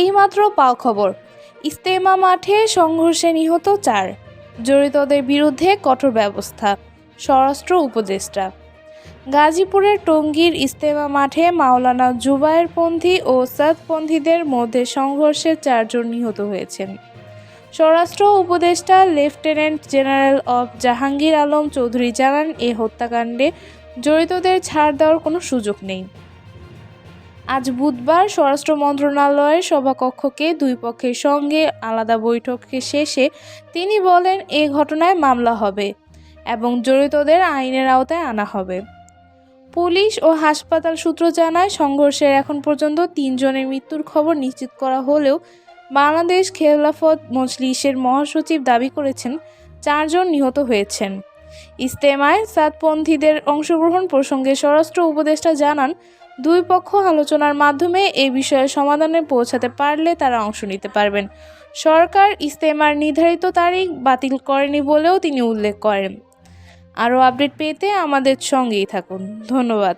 এইমাত্র পাওয়া খবর, ইজতেমা মাঠে সংঘর্ষে নিহত ৪, জড়িতদের বিরুদ্ধে কঠোর ব্যবস্থা। স্বরাষ্ট্র উপদেষ্টা। গাজীপুরের টঙ্গীর ইজতেমা মাঠে মাওলানা জুবায়েরপন্থী ও সাদপন্থীদের মধ্যে সংঘর্ষে ৪ জন নিহত হয়েছেন। স্বরাষ্ট্র উপদেষ্টা lieutenant general of Jahangir Alam Chowdhury জানান, এ হত্যাকাণ্ডে জড়িতদের ছাড় দেওয়ার কোনো সুযোগ নেই। আজ বুধবার স্বরাষ্ট্র মন্ত্রণালয়ের সভাকক্ষে দুই পক্ষের সঙ্গে আলাদা বৈঠক শেষে তিনি বলেন, এ ঘটনায় মামলা হবে এবং জড়িতদের আইনের আওতায় আনা হবে। পুলিশ ও হাসপাতাল সূত্র জানায়, সংঘর্ষের এখন পর্যন্ত ৩ জনের মৃত্যুর খবর নিশ্চিত করা হলেও বাংলাদেশ খেলাফত মজলিসের মহাসচিব দাবি করেছেন ৪ জন নিহত হয়েছেন। ইজতেমায় সাদপন্থীদের অংশগ্রহণ প্রসঙ্গে স্বরাষ্ট্র উপদেষ্টা জানান, দুই পক্ষ আলোচনার মাধ্যমে এ বিষয়ে সমাধানে পৌঁছাতে পারলে তারা অংশ নিতে পারবেন। সরকার ইজতেমার নির্ধারিত তারিখ বাতিল করেনি বলেও তিনি উল্লেখ করেন। আরও আপডেট পেতে আমাদের সঙ্গেই থাকুন। ধন্যবাদ।